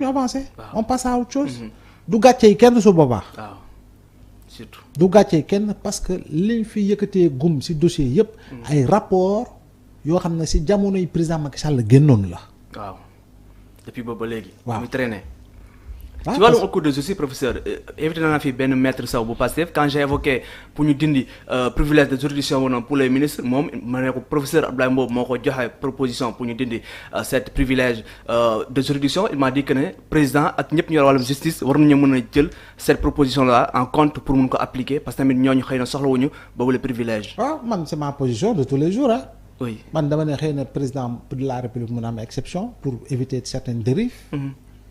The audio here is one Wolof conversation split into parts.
ñu avancé. On passe à autre chose. du gàccee kenn su boobaa. waaw surtout. du gàccee kenn parce que liñ fi yëkkatee gum ci dossier yëpp. ay rapport yoo xam ne ci jamonoy président Macky Sall génnoon la. waaw depuis boobu ba léegi. waaw muy traîner. waaw ci wàllum cours de justice professeur invité naa fi benn maître Sow bu Pastef quand j'ai évoqué pour ñu dindi privilège de juridiction woon pour les ministres moom ma ne ko professeur Abdoulaye Mbow moo ko joxe proposition pour ñu dindi cette privilège de juridiction il m'a dit que ne président ak ñëpp ñu yor wàllum justice war nañu mën a jël cette proposition là en compte pour mun ko appliquer parce que tamit ñooñu xëy na soxlawuñu boobu le privilège. waaw man c'est ma position de tous les jours ah. oui man dama ne xëy na président de la République mën a am exception pour éviter certaines dérives.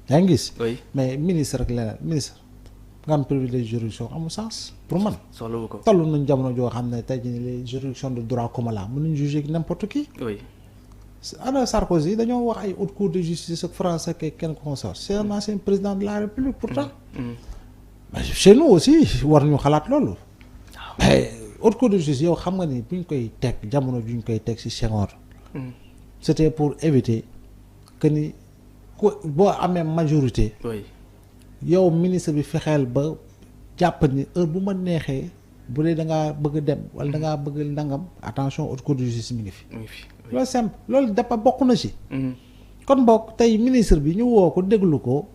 yaa ngi gis. oui mais ministre ak leneen ministre nga am privilège juridiction amul sens pour man. soxlawu ko. toll nañ jamono joo xam ne tey jii les juridictions de droit commun là mënuñ juger n'importe qui. oui. ana Sarkozy dañoo wax ay haute cour de justice ak français ak kenn consort c'est un ancien président de la République pourtant. mais chez nous aussi war ñu xalaat loolu. mais haute cour de justice yow xam nga ni bu ñu koy teg jamono ju ñu koy teg ci Senghor. c'était pour éviter que ni. boo amee majorité. oui yow ministre bi fexeel ba jàpp ni heure bu ma neexee bu dee da ngaa bëgg dem wala da ngaa bëgg nangam attention haute cour de justice mi ngi fi. mu ngi fi loolu simple loolu dafa bokk na ci. kon bokk tey ministre bi ñu woo ko déglu ko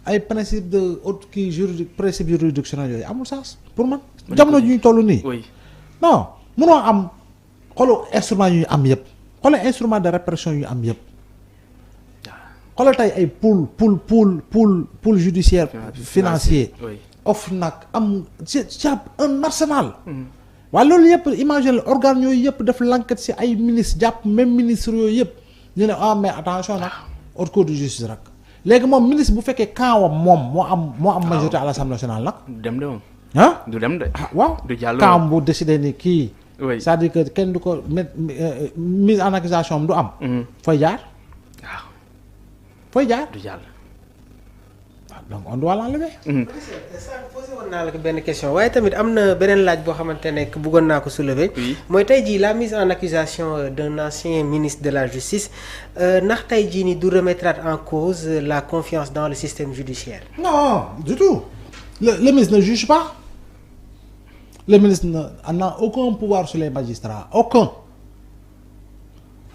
ay principe de haute kii juridique principe juridictionnel yooyu amul sens pour man. jamono ju ñu toll nii. oui non munoo am xoolal instrument yu ñu am yëpp xoolal instrument de répression yu ñu am yëpp. xoolal tey ay pool judiciaire financier OFNAC am c'est un arsenal waaye loolu yëpp imagine organes yooyu yëpp def l'enquête ci ay ministre jàpp même ministre yooyu yëpp ñu ne mais attention nag haute cour de justice rek léegi moom ministre bu fekkee kaawam moom moo am majorité à l'Assemblée nationale nag du dem de moom ah du dem de waaw du jàll kaawam bu décidé ni kii oui c'est-à-dire que kenn du ko mise en accusation am du am fooy jaar waaw fooy jaar du jàll. donc on doit l'enlever. sànq posé woon naa la ko benn question waaye tamit am na beneen laaj boo xamante ne bëggoon naa ko soulever. oui mooy tey jii la mise en accusation d'un ancien ministre de la justice ndax tey jii ni du remettre en cause la confiance dans le système judiciaire. non du tout le ministre ne juge pas le ministre n'a aucun pouvoir sur les magistrats aucun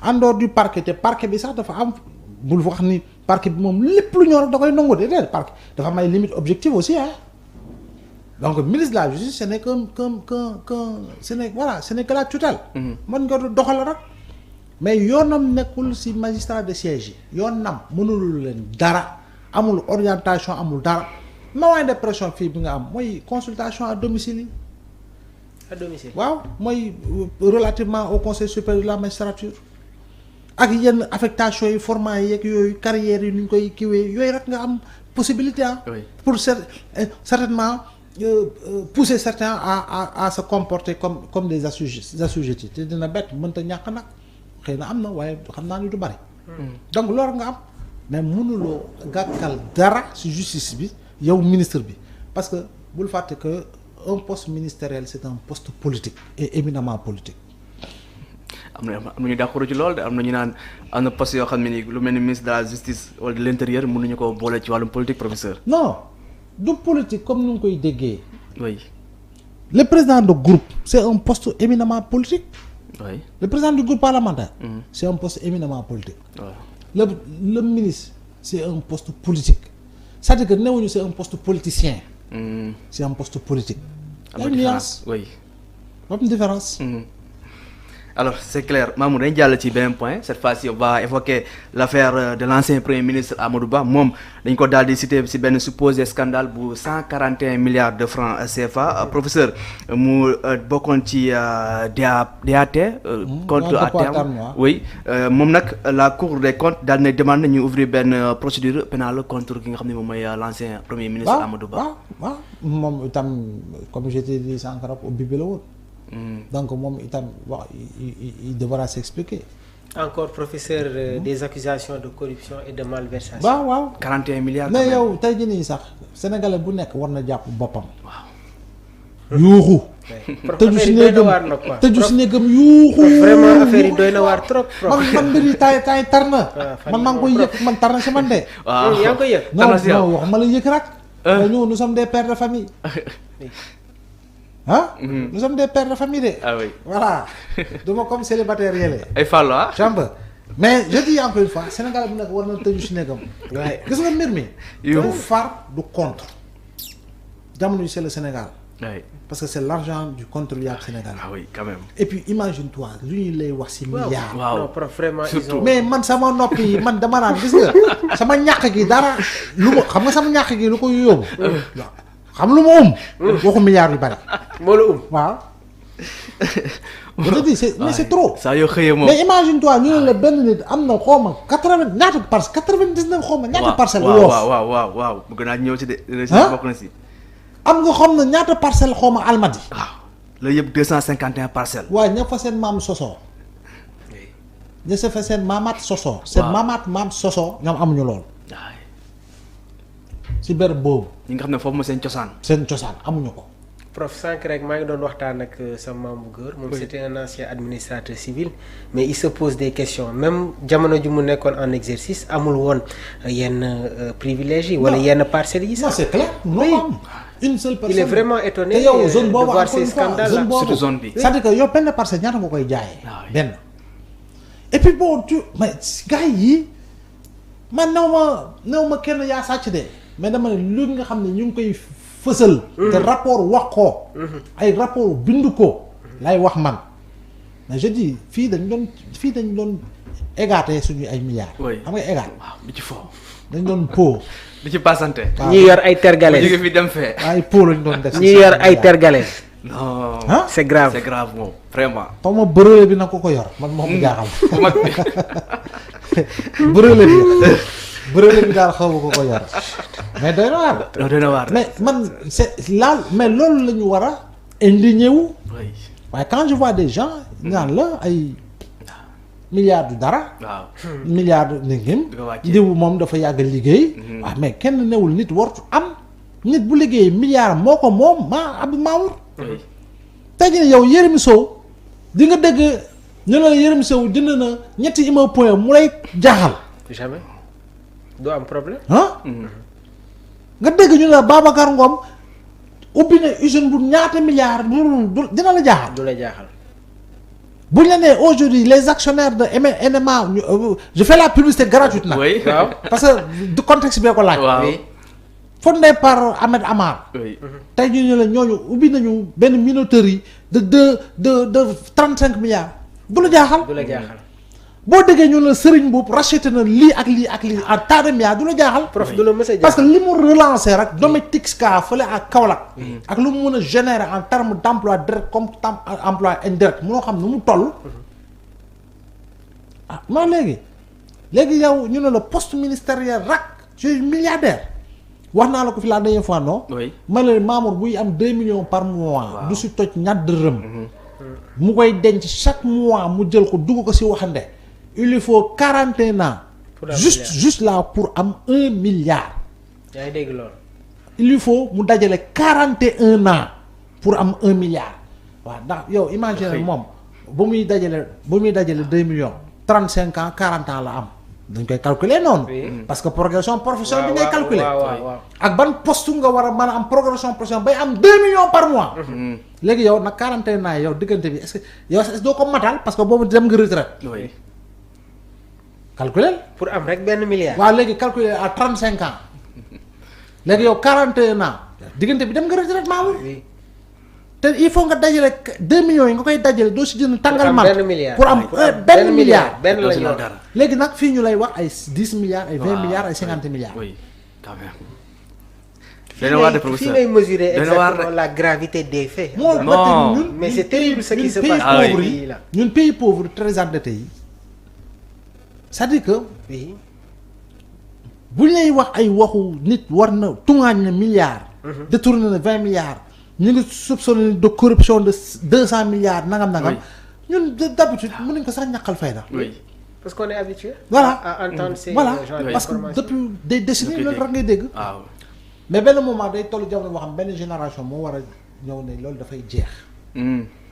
en dehors du parquet te parquet bi sax dafa am bul wax ni. parquet bi moom lépp lu ñor da koy nangu déedéet parquet dafa am ay limites objectives aussi hein donc ministre de la justice ce n'est ce n'est que la tutelle. mën nga doxal rek mais yoonam nekkul ci magistrat de siège yi yoonam mënul leen dara amul orientation amul dara moyen de pression fii bi nga am mooy consultation à domicile yi. à domicile waaw mooy relativement au conseil supérieur de la magistrature. ak yenn affectation yi format yi yeeg yooyu carrière yi nu ñu koy kiiwee yooyu rek nga am possibilité oui. pour certainement pousser certains à se comporter comme des assujettis te dina bett mënta ñàkk nag xëy na am na waaye xam naa ni du bari donc loolu nga am mais mënuloo gàkkal dara ci justice bi yow ministre bi parce que bul fàtte que un poste ministériel c'est un poste politique et éminemment politique. am na ñu d'accord ci loolu de am na ñu naan am na poste yoo xam ne ni lu mel ni ministre de la justice wala de l'intérieur mënuñu ko boole ci wàllum politique professeur. non du politique comme ni nga koy déggee. oui. le président de groupe c'est un poste éminemment politique. oui. le président du groupe parlementaire. C'est un poste éminemment politique. waaw. le ministre c'est un poste politique c'est-à-dire que newuñu c'est un poste politicien. C'est un poste politique. am na différence oui. am na différence. Alors c'est clair Mamour dañ jàll ci beneen point cette fois-ci on va évoquer l'affaire de l'ancien premier ministre Amadou Ba moom dañ ko daal di citer ci benn supposé scandale bu 141 milliards de francs CFA professeur mu bokkoon ci DAT compte à terme oui moom nag la Cour des comptes daal na demande ñu ouvrir benn procédure pénale contre ki nga xam ne moom mooy l'ancien premier ministre Amadou Ba. waaw moom itam comme je t'ai dit sànq rek ubbi bi la woon. donc moom itam wax il devra s'expliquer. encore professeur des accusations de corruption et de malversation. waaw 41 milliards. mais yow tey jii nii sax sénégalais bu nekk war na jàpp boppam. waaw yuuxu tëju si doy na néegam waar nag quoi. tëju si néegam yuuxu. vraiment affaire yi doy na waar trop. man mbir yi taay tar na. fan man maa ngi koy yëg man tar na si man de. waaw yaa ngi koy yëg. non non waxuma la yëg rek. ñun nous sommes des pères de famille. ah. nous sommes des pères de famille de. ah oui voilà duma comme célibataire yële. ay Fallou ah. chambre mais je dis encore une fois Sénégal bu nekk war na tëju si néegam. waaye gis nga mbir mi. yow du far du contre. jamono yi c'est le Sénégal. oui parce que c'est l'argent du contribuable sénégalais. ah oui quand même. et puis imagine-toi lu ñuy lay wax si milliards. waaw non prof vraiment ils Surtout. ont. mais man sama nopp yi man dama naan gis nga sama ñàkk gi dara lu ma xam nga sama ñàkk gi lu ko yóbbu. xam lu ma waxu milliards yu bari. moo la waaw. je te dis mais c'est trop. saa yoo xëyee moom. mais imagine-toi ñu ne la benn nit am na xaw ma 80 ñaata parcelle 99 xaw ma ñaata parcelle. waaw bëgg naa ñëw ci de. ah bokk na si. am nga xam ne ñaata parcelle xaw ma almadi. waaw la yëpp 251 parcelles. waaye ña fa seen maam sosoo. ña sa fa seen maamaat sosoo. seen maamaat maam sosoo ñoom amuñu lool. waay si béréb boobu. ñi nga xam ne foofu mooy seen cosaan. seen cosaan amuñu ko. prof sànq rek maa ngi doon waxtaan ak sa maam bu góor moom c'était un ancien administrateur civil mais il se pose des questions même jamono ju mu nekkoon en exercice amul woon yenn privilèges yi wala yenn parcelles yi non sax. c'est clair non am une seule personne. il est vraiment étonné te yow zone de boobu voir encore ces une fois scandales zone là. boobu surtout zone bi. c'est-à-dire que yow benn parcelle ñaata nga koy jaayee. Ah oui. benn. et puis bon mais gars yi man néew ma kenn yaa sàcc de mais dama ne lu nga xam ne ñu ngi koy fësal. te rapport wax ko. ay rapport bind ko. lay wax man mais je dis fii dañ doon égater suñu ay milliards. oui xam nga égat. waaw di ci fo. dañ doon po. di ci passante. waaw ñi yor ay tergales jóge fi dem fee. ay po lañ doon def. ñi yor ay tergales. non. ah c'est grave. c'est grave moom vraiment. xaw ma bërële bi nag ko yor man moom jaaxal. bu mag bi. bërële bi daal xaw ma ko yor mais doy na waar. doy na waar. mais man c'est laal mais loolu la ñu war a indigné wu. oui waaye quand je vois des gens ñaan la ay milliards du dara. waaw. milliards de ningim di ko wàccee. diw moom dafa yàgg liggéey. waaw mais kenn newul nit wartu am nit bu liggéey milliard moo ko moom Abdou Mamour. oui tey jii yow Yérim Sow di nga dégg ñu ne la Yérim Sow jënd na ñetti immeuble point mu lay jaaxal. jamais doo am problème. ah nga dégg ñu ne la Babacar Ngom ubbi na usine bu ñaata milliards dina la jaaxal. du la jaaxal. bu ñu la nee aujourd'hui les actionnaires de NMA je fais la publicité gratuite nag. oui waaw parce que du contexte bee ko laaj. waaw. oui. fondé par Ahmed Amar. oui. tey jii ñu ne ñooñu ubbi nañu benn minoterie de 35 milliards. du la jaaxal. du la jaaxal. boo déggee ñu la Serigne Mboup racheté na lii ak lii ak lii en tas de milliards du la jaaxal. prof du la mës a jaaxal. parce que li mu relancé rek Dometic Ska fële ak Kaolack. ak lu mu mën a générer en terme d' emploi direct comme emploi indirect munoo xam nu mu toll. ah man léegi yow ñu ne la poste ministériel rak je suis milliardaire wax naa la ko fi la dernière fois non. oui. ma ne Mamour buy am 2 millions par mois. Waaw. du si toj ñaar dërëm. mu koy denc chaque mois mu jël ko dugg ko si waxande. il lui faut 41 ans. Pour un juste là pour am 1 milliard. yaa ngi dégg loolu. il lui faut mu dajale 41 ans pour am 1 milliard. waaw ndax yow imagine Xëy. moom bu muy dajale 2 millions 35 ans 40 ans la am dañ koy calculer noonu. Oui. parce que progression professionnelle bi ngay calculer. waaw. ak ban poste nga war a mën a am progression professionnelle bay am 2 millions par mois. léegi yow nag 41 ans yow diggante bi est-ce que yow est-ce que doo ko matal parce que boobu dem nga retraite. oui. calculer. pour am rek benn milliard. waaw léegi calculer à 35 ans léegi yow 41 ans diggante bi dem nga retraite Mamour. oui. te il faut nga dajale 2 millions yi nga koy dajale doo si jënd tàngal am man benn milliard. pour am benn milliard. benn doo la si ñu laal wax. dara. léegi nag fii ñu lay wax ay 10 milliards ay 20 waaw, milliards ay 50 milliards. oui quand même. fii dana waar de ngay professeur. mesurer Dana waar exactement la gravité des faits. moo Non. ba tey ñun Mais c'est terrible ce qui ñun se pays passe dans ce pauvres pays yi là. ñun pays pauvres très endettés yi c'est-à-dire que oui. bu ñu lay wax ay waxu nit war na tungaañ na milliards. détourné na 20 milliards. ñu ngi soupçonné de corruption de 200 milliards nangam. ñun d'habitude mën nañu ko sax ñàkkal fayda. oui. parce qu'on est habitué. Voilà. à entendre ces voilà genres Oui. parce que d'informations. depuis des décennies Depuis loolu rek ngay dégg. waaw. mais benn moment day toll jamono boo xam benn génération moo war a ñëw ne loolu dafay jeex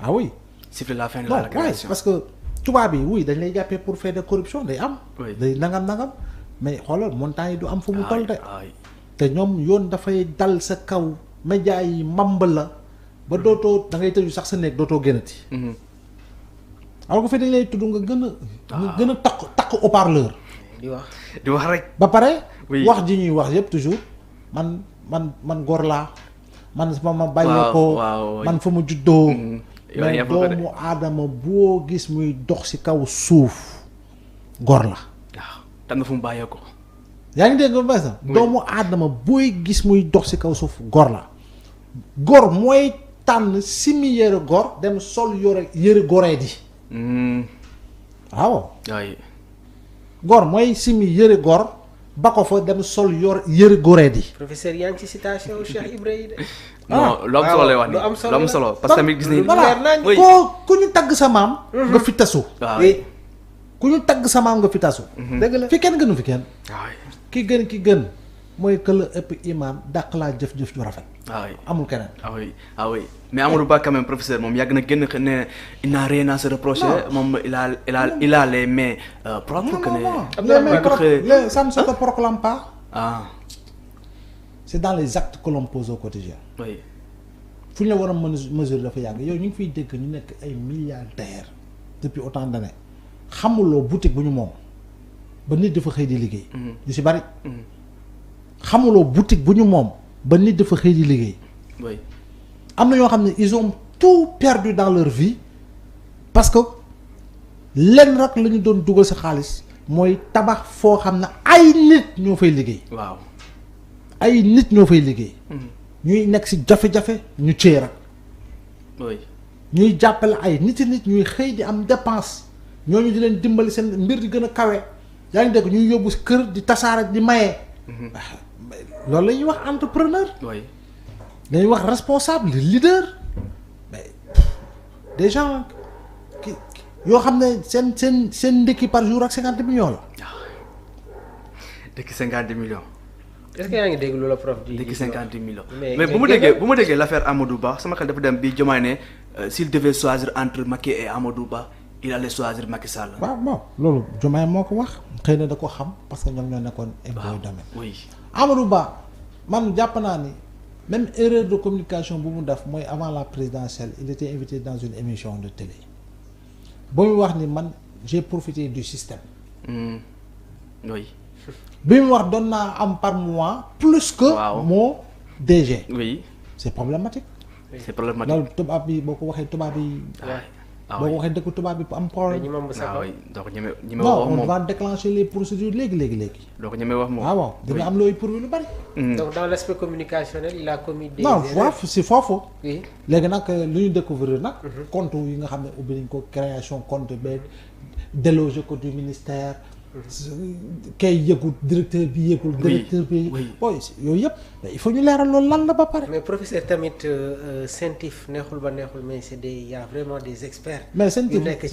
ah oui. siffler la fin de non la récréation. parce que tubaab yi oui dañ lay jàppee pour fait de corruption day am. day nangam mais xoolal montant yi du am fu mu toll de. te ñoom yoon dafay dal sa kaw média yi mamb la ba dootoo da ngay tëju sax sa néeg dootoo génnati. alors que fi dañ lay tudd nga gën a takk haut-parleur. di wax rek. ba pare. wax ji ñuy wax yëpp toujours man góor laa man ma bàyyee ko man fa mu juddoo. mais doomu aadama boo gis muy dox ci kaw suuf góor la. waaw tam na fu mu bàyyee ko. yaa ngi dégg ba sax doomu aadama booy gis muy dox ci kaw suuf góor la góor mooy tànn simi yëre góor dem sol yëre goree di. waaw. góor mooy simi yëre góor ba ko fa dem sol yëre goree di. professeur yaa ngi ci citation Cheikh Ibrahima. non lu am solo lay wax nii lu am solo parce que tamit gis nañu. voilà ku ñu tagg sa maam. nga fi tasu. ku ñu tagg sa maam nga fi tasu. dëgg la fi kenn gënu fi kenn. ki gën mooy que la ëpp imaam dàq laa jëf-jëf ju rafet. amul keneen. oui mais Amadou Ba quand même professeur moom yàgg na génn ne il n'a rien à se reprocher. moom il a les mains propres. que ne les mains propres ça ne se proclame pas. c'est dans les actes que l'on pose au quotidien. fu ñu la war a mesure dafa yàgg yow ñu ngi fiy dégg ñu nekk ay milliardaires depuis autant d'années xamuloo boutique bu ñu moom ba nit dafa xëy di liggéey. ñu si bari. xamuloo boutique bu ñu moom ba nit dafa xëy di liggéey. am na ñoo xam ne ils ont tout perdu dans leur vie parce que lenn rek la ñu doon dugal sa xaalis mooy tabax foo xam ne ay nit ñoo fay liggéey. waaw ay nit ñoo fay liggéey. ñuy nekk ci jafe-jafe ñu cee rek. ñuy jàppale ay nit ñuy xëy di am dépense ñooñu di leen dimbali seen mbir di gën a kawe yaa ngi dégg ñuy yóbbu kër di tasaare di maye. loolu la ñuy wax entrepreneur. dañuy wax responsable leader mais des gens yoo xam ne seen ndekki par jour ak 50 millions la. ndekki 50 millions. est-ce que yaa ngi dégg lu la prof di. ndekki 50 millions. mais bu ma déggee l'affaire Amadou Ba sama xel dafa dem bi Diomaye ne s'il devait choisir entre Macky et Amadou Ba il allait choisir Macky Sall. waaw bon loolu Diomaye moo ko wax xëy na da ko xam parce que ñoom ñoo nekkoon. impôt domaine. Amadou Ba man jàpp naa ni même erreur de communication bu mu def mooy avant la présidentielle il était invité dans une émission de télé ba muy wax ni man j'ai profité du système. bi mu wax doon naa am par mois plus que. mon DG. c'est problématique. loolu tubaab bi boo ko waxee tubaab bi. boo ko waxee dëkk tubaab bi am problème. doo ko ñeme wax non moom on va déclencher les procédures léegi. doo ko ñeme wax moom. waaw dina am looy pourvu lu bari. donc dans l'aspect communicationnel il a commis des non si foofu. oui léegi nag lu ñu découvrir nag. compte yi nga xam ne ubbi nañ ko création compte ba déloger ko du ministère. kay yëgul directeur bi yëgul. directeur bi yooyu yëpp il faut ñu leeral loolu lan la ba pare. mais professeur tamit CENTIF neexul ba neexul mais c'est des y a vraiment des experts. mais CENTIF yu nekk ci